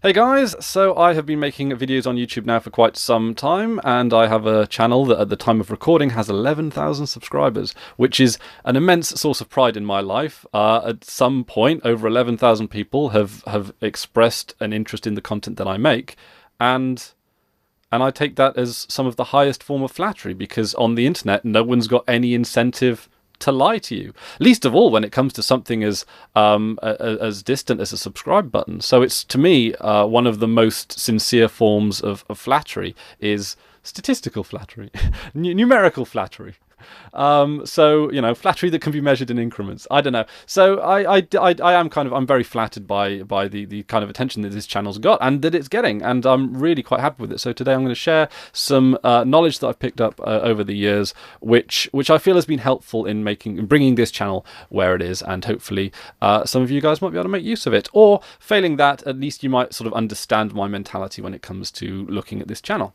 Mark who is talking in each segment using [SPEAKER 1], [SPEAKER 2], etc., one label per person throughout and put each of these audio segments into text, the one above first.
[SPEAKER 1] Hey guys, so I have been making videos on YouTube now for quite some time, and I have a channel that at the time of recording has 11,000 subscribers, which is an immense source of pride in my life. At some point, over 11,000 people have expressed an interest in the content that I make, and I take that as some of the highest form of flattery, because on the internet, no one's got any incentive to lie to you, least of all when it comes to something as distant as a subscribe button. So it's, to me, one of the most sincere forms of flattery is statistical flattery, numerical flattery. So, you know, flattery that can be measured in increments. I don't know. So I am I'm very flattered by the kind of attention that this channel's got and that it's getting, and I'm really quite happy with it. So today I'm going to share some knowledge that I've picked up over the years, which I feel has been helpful in bringing this channel where it is, and hopefully some of you guys might be able to make use of it, or failing that, at least you might sort of understand my mentality when it comes to looking at this channel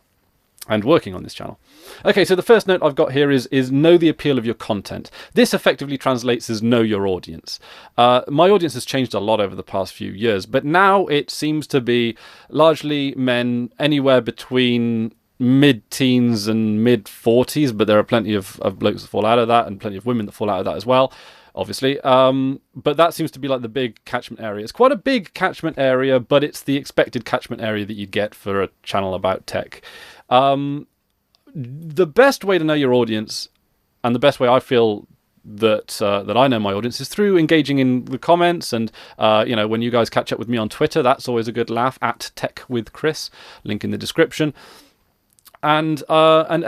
[SPEAKER 1] and working on this channel. Okay, so the first note I've got here is know the appeal of your content. This effectively translates as know your audience. My audience has changed a lot over the past few years, but now it seems to be largely men anywhere between mid-teens and mid-40s, but there are plenty of blokes that fall out of that and plenty of women that fall out of that as well, obviously. But that seems to be like the big catchment area. It's quite a big catchment area, but it's the expected catchment area that you'd get for a channel about tech. The best way to know your audience, and the best way I feel that I know my audience, is through engaging in the comments, and you know, when you guys catch up with me on Twitter, that's always a good laugh, at Tech with Chris, link in the description. And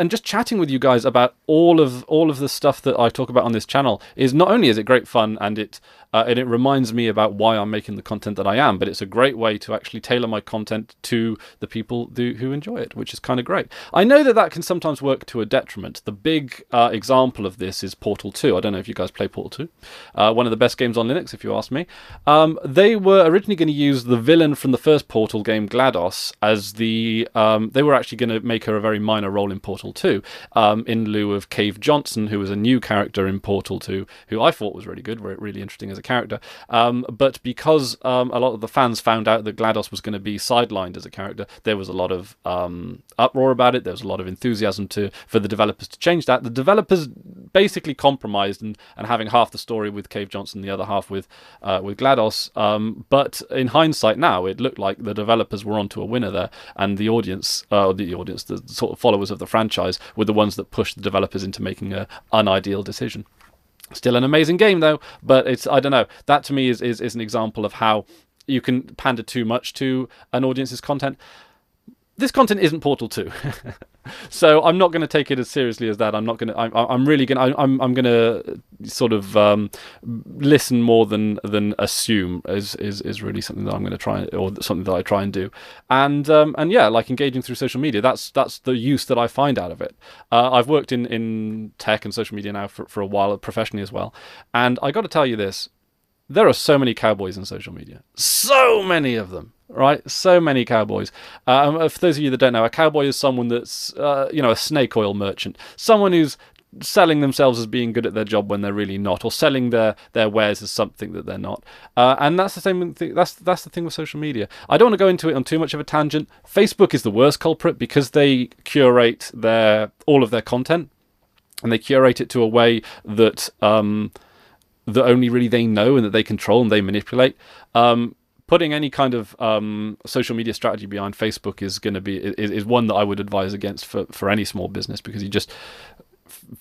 [SPEAKER 1] just chatting with you guys about all of the stuff that I talk about on this channel is, not only is it great fun, and it reminds me about why I'm making the content that I am, but it's a great way to actually tailor my content to the people who enjoy it, which is kind of great. I know that can sometimes work to a detriment. The big example of this is Portal 2. I don't know if you guys play Portal 2. One of the best games on Linux, if you ask me. They were originally going to use the villain from the first Portal game, GLaDOS, as the... they were actually going to make her a very minor role in Portal 2, in lieu of Cave Johnson, who was a new character in Portal 2, who I thought was really good, really interesting as a character. But because a lot of the fans found out that GLaDOS was going to be sidelined as a character, there was a lot of uproar about it. There was a lot of enthusiasm for the developers to change that. The developers basically compromised, and having half the story with Cave Johnson, the other half with GLaDOS. But in hindsight now, it looked like the developers were onto a winner there, and the audience, the sort of followers of the franchise, were the ones that pushed the developers into making an unideal decision. Still an amazing game though, but it's, I don't know, that to me is an example of how you can pander too much to an audience's content. This content isn't Portal 2, so I'm not going to take it as seriously as that. I'm not going to. I'm really going to. I'm going to sort of listen more than assume. Is really something that I'm going to try, or something that I try and do. And yeah, like engaging through social media. That's the use that I find out of it. I've worked in tech and social media now for a while, professionally as well. And I got to tell you this: there are so many cowboys in social media. So many of them. Right, so many cowboys. For those of you that don't know, a cowboy is someone that's, you know, a snake oil merchant, someone who's selling themselves as being good at their job when they're really not, or selling their wares as something that they're not. And that's the same thing. That's the thing with social media. I don't want to go into it on too much of a tangent. Facebook is the worst culprit because they curate all of their content, and they curate it to a way that that only really they know and that they control and they manipulate. Putting any kind of social media strategy behind Facebook is going to be is one that I would advise against for any small business, because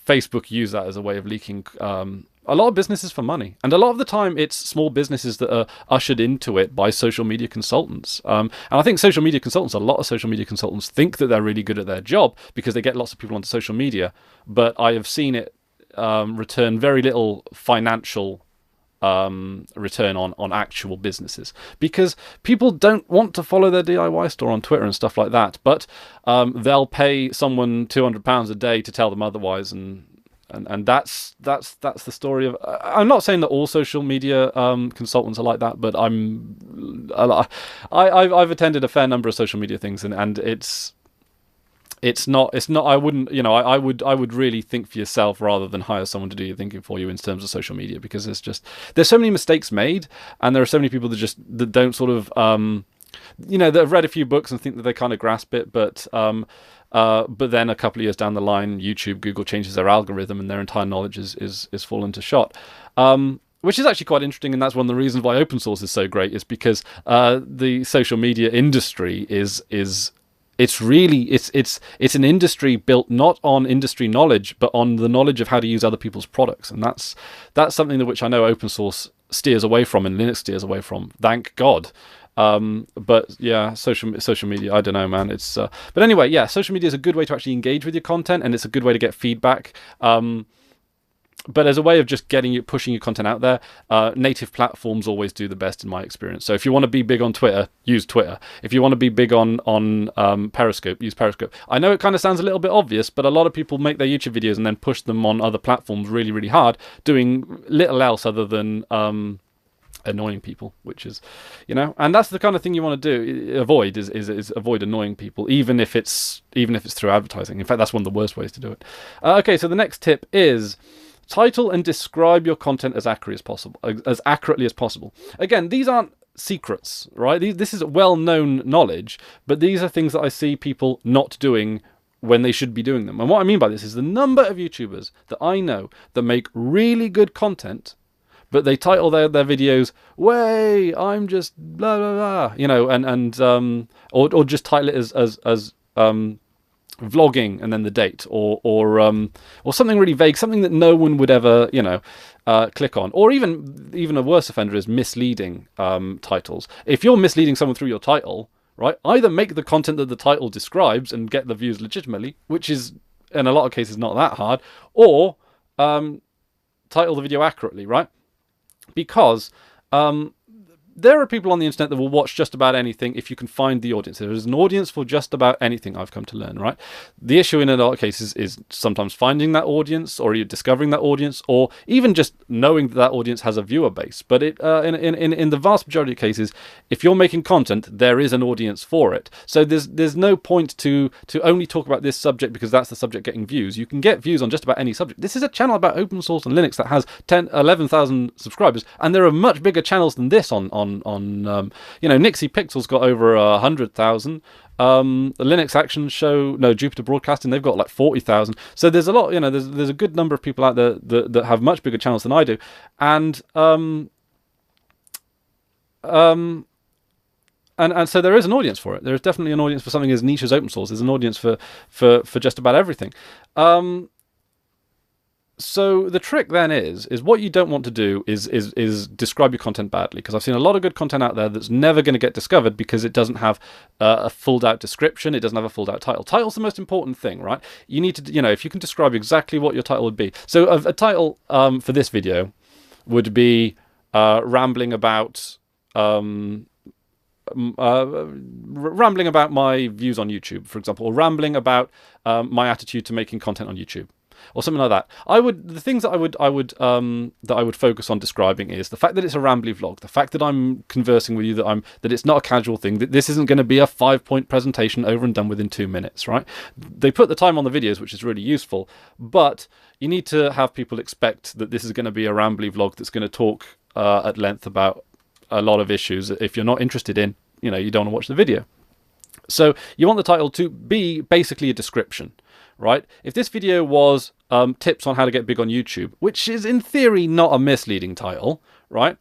[SPEAKER 1] Facebook use that as a way of leaking a lot of businesses for money, and a lot of the time it's small businesses that are ushered into it by social media consultants. And I think a lot of social media consultants think that they're really good at their job because they get lots of people onto social media, but I have seen it return very little financial return on actual businesses, because people don't want to follow their DIY store on Twitter and stuff like that, but they'll pay someone £200 a day to tell them otherwise, and that's the story of. I'm not saying that all social media consultants are like that, but I've attended a fair number of social media things, and it's not I wouldn't, you know, I would really think for yourself rather than hire someone to do your thinking for you in terms of social media, because there's so many mistakes made, and there are so many people that don't sort of that have read a few books and think that they kind of grasp it, but then a couple of years down the line, YouTube, Google changes their algorithm and their entire knowledge is fallen to shot. Which is actually quite interesting, and that's one of the reasons why open source is so great, is because the social media industry it's an industry built not on industry knowledge, but on the knowledge of how to use other people's products, and that's something that which I know open source steers away from and Linux steers away from. Thank God. But yeah, social media, I don't know, man. It's but anyway, yeah, social media is a good way to actually engage with your content, and it's a good way to get feedback. But as a way of just pushing your content out there, native platforms always do the best in my experience. So if you want to be big on Twitter, use Twitter. If you want to be big on Periscope, use Periscope. I know it kind of sounds a little bit obvious, but a lot of people make their YouTube videos and then push them on other platforms really, really hard, doing little else other than annoying people, which is, and that's the kind of thing you want to avoid is avoid annoying people, even if it's through advertising. In fact, that's one of the worst ways to do it. Okay, so the next tip is title and describe your content as accurately as possible. Again, these aren't secrets, right? This is well-known knowledge, but these are things that I see people not doing when they should be doing them. And what I mean by this is the number of YouTubers that I know that make really good content, but they title their videos, "Way, I'm just blah blah blah," or just title it as vlogging and then the date, or something really vague, something that no one would ever click on. Or even a worse offender is misleading titles. If you're misleading someone through your title, right, either make the content that the title describes and get the views legitimately, which is in a lot of cases not that hard, or title the video accurately, right? Because there are people on the internet that will watch just about anything if you can find the audience. There is an audience for just about anything, I've come to learn, right? The issue in a lot of cases is sometimes finding that audience, or you're discovering that audience, or even just knowing that audience has a viewer base. But in the vast majority of cases, if you're making content, there is an audience for it. So there's no point to only talk about this subject because that's the subject getting views. You can get views on just about any subject. This is a channel about open source and Linux that has 11,000 subscribers, and there are much bigger channels than this on Nixie Pixel's got over 100,000. The Linux Action Show, Jupiter Broadcasting, they've got like 40,000. So there's a lot, there's a good number of people out there that have much bigger channels than I do, and so there is an audience for it. There is definitely an audience for something as niche as open source. There's an audience for just about everything. So the trick then is what you don't want to do is describe your content badly, because I've seen a lot of good content out there that's never going to get discovered because it doesn't have a fulled out description. It doesn't have a fulled out title. Title's the most important thing, right? You need to, if you can describe exactly what your title would be. So a title for this video would be rambling about my views on YouTube, for example, or rambling about my attitude to making content on YouTube, or something like that. The things that I would focus on describing is the fact that it's a rambly vlog, the fact that I'm conversing with you, that it's not a casual thing, that this isn't going to be a 5-point presentation over and done within 2 minutes, right? They put the time on the videos, which is really useful, but you need to have people expect that this is going to be a rambly vlog that's going to talk at length about a lot of issues. If you're not interested in, you don't want to watch the video. So you want the title to be basically a description, right? If this video was tips on how to get big on YouTube, which is in theory not a misleading title, right?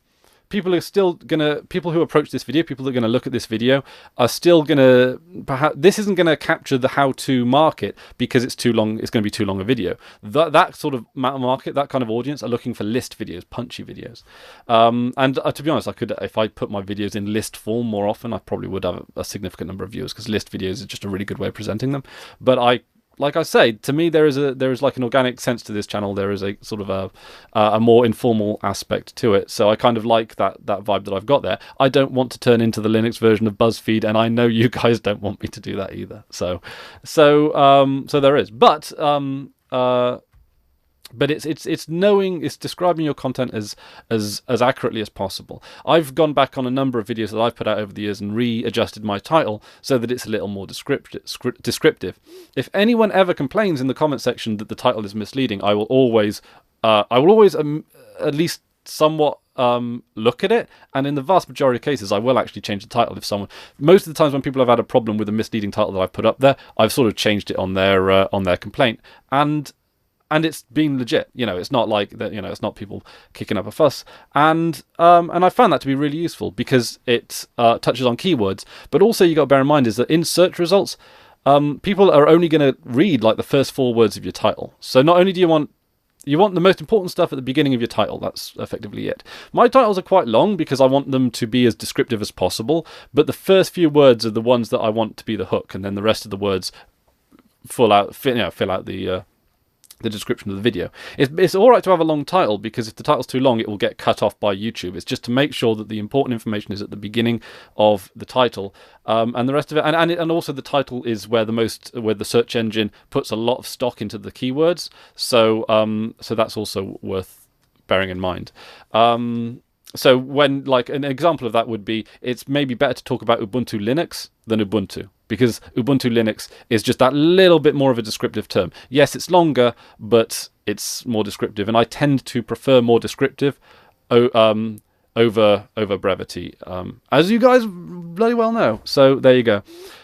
[SPEAKER 1] People who approach this video, people that are going to look at this video are still going to, perhaps, this isn't going to capture the how-to market because it's too long, it's going to be too long a video. That sort of market, that kind of audience are looking for list videos, punchy videos. And to be honest, if I put my videos in list form more often, I probably would have a significant number of viewers, because list videos is just a really good way of presenting them. But like I say, to me, there is like an organic sense to this channel. There is a sort of a more informal aspect to it. So I kind of like that vibe that I've got there. I don't want to turn into the Linux version of BuzzFeed, and I know you guys don't want me to do that either. So there is, but it's describing your content as accurately as possible. I've gone back on a number of videos that I've put out over the years and readjusted my title so that it's a little more descriptive. If anyone ever complains in the comment section that the title is misleading, I will always at least somewhat look at it, and in the vast majority of cases I will actually change the title if someone, most of the times when people have had a problem with a misleading title that I've put up there, I've sort of changed it on their complaint, and it's been legit. It's not like that. It's not people kicking up a fuss. And I found that to be really useful because it touches on keywords. But also, you got to bear in mind is that in search results, people are only going to read like the first 4 words of your title. So not only do you want the most important stuff at the beginning of your title. That's effectively it. My titles are quite long because I want them to be as descriptive as possible. But the first few words are the ones that I want to be the hook, and then the rest of the words fill out the description of the video. It's all right to have a long title because if the title's too long, it will get cut off by YouTube. It's just to make sure that the important information is at the beginning of the title, and the rest of it, and also the title is where the search engine puts a lot of stock into the keywords. So that's also worth bearing in mind. So when, like, an example of that would be, it's maybe better to talk about Ubuntu Linux than Ubuntu, because Ubuntu Linux is just that little bit more of a descriptive term. Yes, it's longer, but it's more descriptive, and I tend to prefer more descriptive over brevity, as you guys bloody well know. So there you go.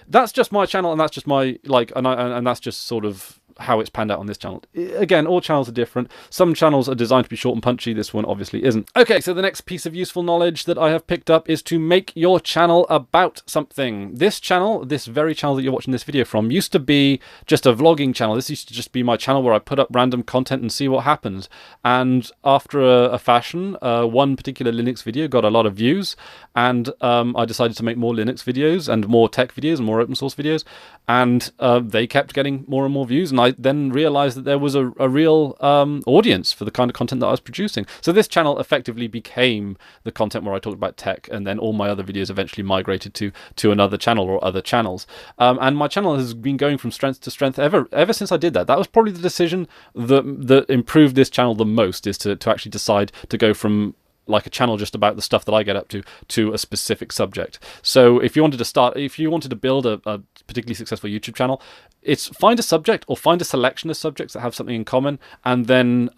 [SPEAKER 1] That's just my channel, and that's just my and that's just sort of how it's panned out on this channel. Again, all channels are different. Some channels are designed to be short and punchy. This one obviously isn't. Okay, so the next piece of useful knowledge that I have picked up is to make your channel about something. This channel, this very channel that you're watching this video from, used to be just a vlogging channel. This used to just be my channel where I put up random content and see what happens. And after a fashion, one particular Linux video got a lot of views, and I decided to make more Linux videos and more tech videos and more open source videos, and they kept getting more and more views, and I then realized that there was a real audience for the kind of content that I was producing. So this channel effectively became the content where I talked about tech, and then all my other videos eventually migrated to another channel or other channels. And my channel has been going from strength to strength ever since I did that. That was probably the decision that improved this channel the most, is to actually decide to go from like a channel just about the stuff that I get up to a specific subject. So if you wanted to build a particularly successful YouTube channel, it's find a subject or find a selection of subjects that have something in common, and then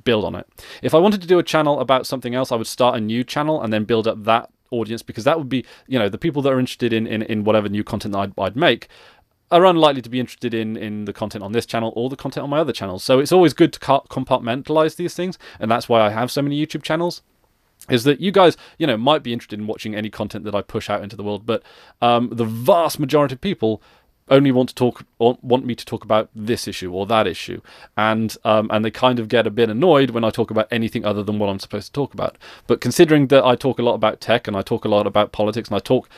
[SPEAKER 1] build on it. If I wanted to do a channel about something else, I would start a new channel and then build up that audience, because that would be, the people that are interested in whatever new content that I'd make are unlikely to be interested in the content on this channel or the content on my other channels. So it's always good to compartmentalize these things, and that's why I have so many YouTube channels, is that you guys, might be interested in watching any content that I push out into the world, but the vast majority of people only want me to talk about this issue or that issue, and they kind of get a bit annoyed when I talk about anything other than what I'm supposed to talk about. But considering that I talk a lot about tech, and I talk a lot about politics, and I talk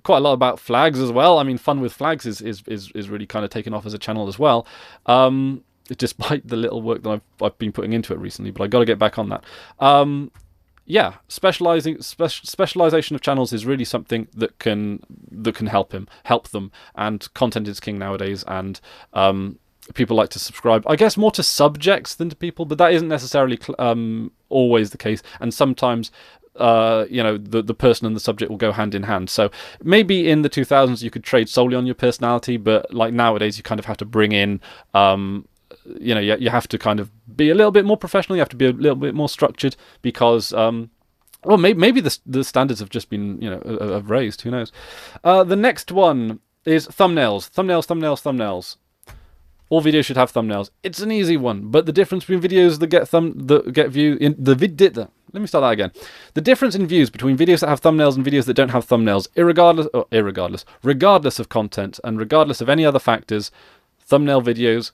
[SPEAKER 1] quite a lot about flags as well. I mean, Fun with Flags is really kind of taken off as a channel as well, despite the little work that I've been putting into it recently. But I got to get back on that. Yeah, specialization of channels is really something that can help them, and content is king nowadays, and people like to subscribe, I guess, more to subjects than to people, but that isn't necessarily always the case, and sometimes the person and the subject will go hand in hand. So maybe in the 2000s you could trade solely on your personality, but like nowadays you kind of have to bring in you have to kind of be a little bit more professional. You have to be a little bit more structured, because maybe the standards have just been have raised. Who knows? The next one is thumbnails. All videos should have thumbnails. It's an easy one, but the difference between videos that get view in the let me start that again. The difference in views between videos that have thumbnails and videos that don't have thumbnails, regardless of content and regardless of any other factors, thumbnail videos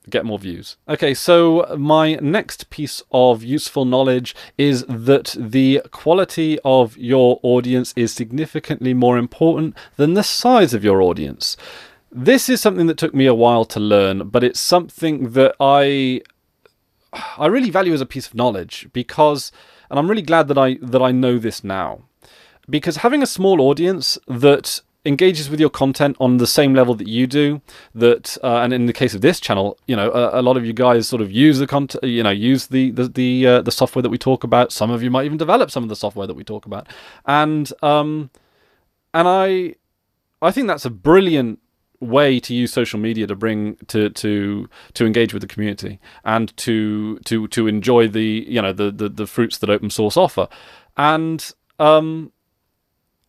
[SPEAKER 1] get more views. Okay, so my next piece of useful knowledge is that the quality of your audience is significantly more important than the size of your audience. This is something that took me a while to learn, but it's something that I really value as a piece of knowledge, because, and I'm really glad that I know this now, because having a small audience that engages with your content on the same level that you do, and in the case of this channel, a lot of you guys sort of use the content, use the software that we talk about. Some of you might even develop some of the software that we talk about, and I think that's a brilliant way to use social media to bring to engage with the community and to enjoy the the fruits that open source offer, and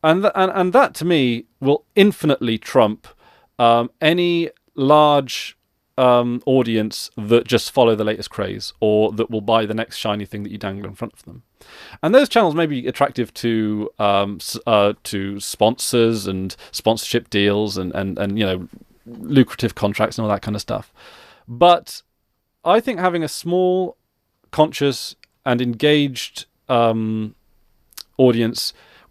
[SPEAKER 1] that to me will infinitely trump any large audience that just follow the latest craze or that will buy the next shiny thing that you dangle in front of them. And those channels may be attractive to sponsors and sponsorship deals and lucrative contracts and all that kind of stuff. But I think having a small, conscious and engaged audience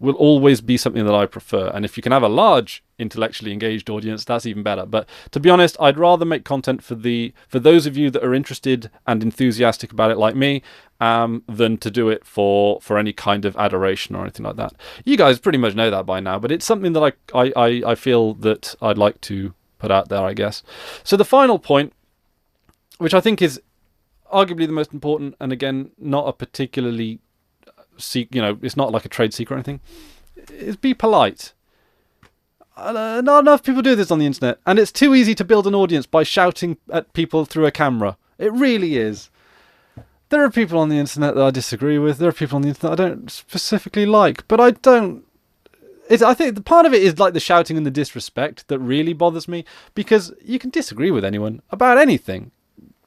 [SPEAKER 1] will always be something that I prefer. And if you can have a large, intellectually engaged audience, that's even better. But to be honest, I'd rather make content for those of you that are interested and enthusiastic about it like me, than to do it for any kind of adoration or anything like that. You guys pretty much know that by now, but it's something that I feel that I'd like to put out there, I guess. So the final point, which I think is arguably the most important, and again, not a particularly it's not like a trade secret or anything, is be polite. Not enough people do this on the internet, and it's too easy to build an audience by shouting at people through a camera. It really is. There are people on the internet that I disagree with. There are people on the internet I don't specifically like, but I don't. I think the part of it is like the shouting and the disrespect that really bothers me, because you can disagree with anyone about anything.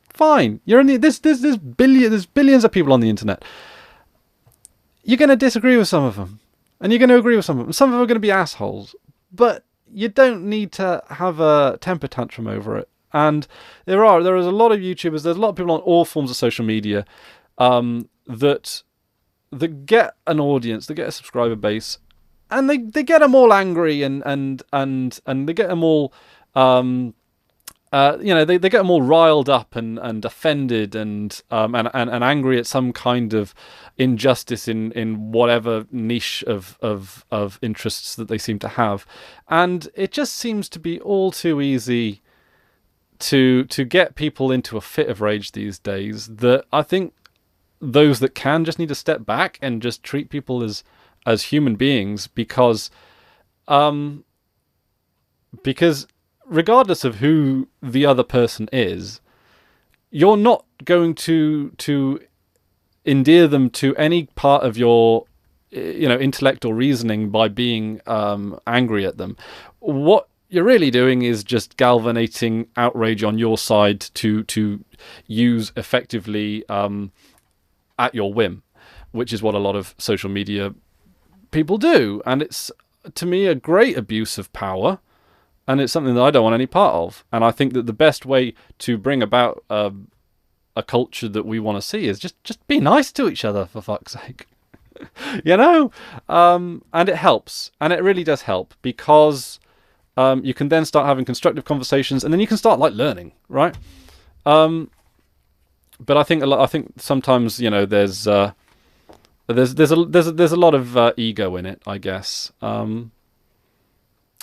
[SPEAKER 1] Fine, you're in there's billions of people on the internet. You're going to disagree with some of them, and you're going to agree with some of them. Some of them are going to be assholes, but you don't need to have a temper tantrum over it. And there is a lot of YouTubers, there's a lot of people on all forms of social media that get an audience, that get a subscriber base, and they get them all angry and they get them all they get them all riled up and offended and angry at some kind of injustice in whatever niche of interests that they seem to have. And it just seems to be all too easy to get people into a fit of rage these days, that I think those that can just need to step back and just treat people as human beings, because regardless of who the other person is, you're not going to endear them to any part of your intellect or reasoning by being angry at them. What you're really doing is just galvanizing outrage on your side to use effectively at your whim, which is what a lot of social media people do. And it's, to me, a great abuse of power. And it's something that I don't want any part of. And I think that the best way to bring about a culture that we want to see is just be nice to each other, for fuck's sake. And it helps. And it really does help, because you can then start having constructive conversations, and then you can start learning, right? But I think sometimes there's a lot of ego in it, I guess.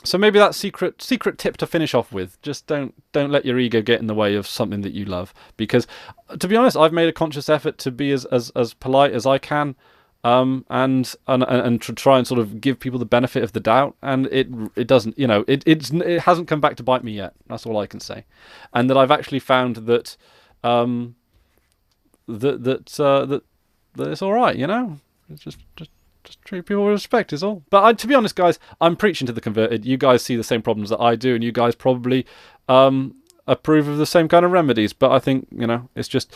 [SPEAKER 1] So maybe that secret tip to finish off with: just don't let your ego get in the way of something that you love. Because, to be honest, I've made a conscious effort to be as polite as I can, and to try and sort of give people the benefit of the doubt. And it doesn't, it hasn't come back to bite me yet. That's all I can say. And that I've actually found that that it's all right. It's just treat people with respect is all. But to be honest, guys, I'm preaching to the converted. You guys see the same problems that I do, and you guys probably approve of the same kind of remedies. But I think it's just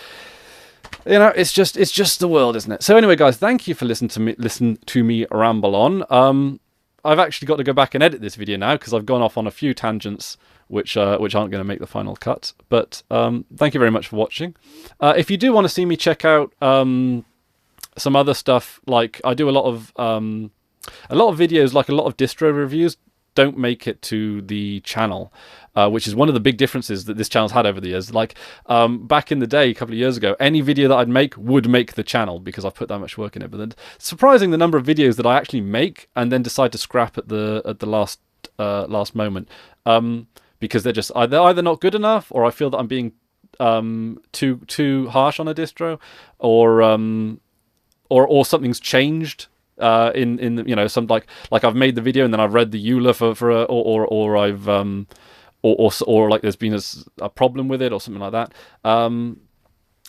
[SPEAKER 1] the world, isn't it? So anyway, guys, thank you for listening to me ramble on. I've actually got to go back and edit this video now, because I've gone off on a few tangents which aren't going to make the final cut. But thank you very much for watching. If you do want to see me check out some other stuff, like I do a lot of videos, like a lot of distro reviews don't make it to the channel, which is one of the big differences that this channel's had over the years. Like back in the day, a couple of years ago, any video that I'd make would make the channel because I've put that much work in it. But then, surprising the number of videos that I actually make and then decide to scrap at the last moment, because they're either not good enough, or I feel that I'm being too harsh on a distro, or something's changed in some like I've made the video and then I've read the EULA or or like there's been a problem with it or something like that.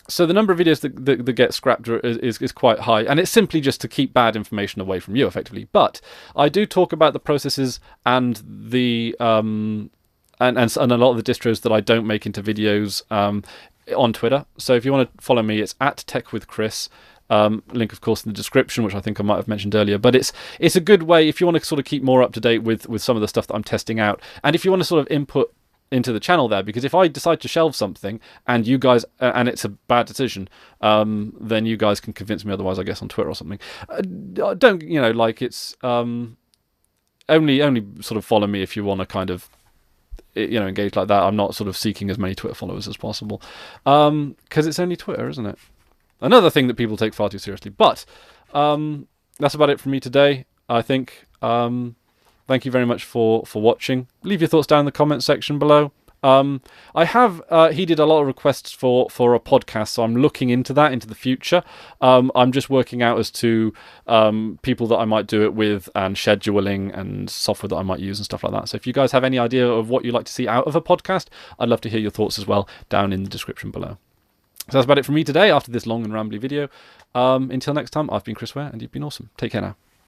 [SPEAKER 1] So the number of videos that get scrapped is quite high, and it's simply just to keep bad information away from you, effectively. But I do talk about the processes and the and a lot of the distros that I don't make into videos on Twitter. So if you want to follow me, it's @TechWithChris. Link, of course, in the description, which I think I might have mentioned earlier. But it's a good way if you want to sort of keep more up to date with some of the stuff that I'm testing out, and if you want to sort of input into the channel there, because if I decide to shelve something and you guys and it's a bad decision, then you guys can convince me otherwise, I guess, on Twitter or something. Don't, you know, like, it's only sort of follow me if you want to kind of, you know, engage like that. I'm not sort of seeking as many Twitter followers as possible, because it's only Twitter, isn't it? Another thing that people take far too seriously. But that's about it from me today, I think. Thank you very much for watching. Leave your thoughts down in the comment section below. I have heeded a lot of requests for a podcast, so I'm looking into that into the future. I'm just working out as to people that I might do it with, and scheduling and software that I might use and stuff like that. So if you guys have any idea of what you'd like to see out of a podcast, I'd love to hear your thoughts as well down in the description below. So that's about it from me today after this long and rambly video. Until next time, I've been Chris Ware, and you've been awesome. Take care now.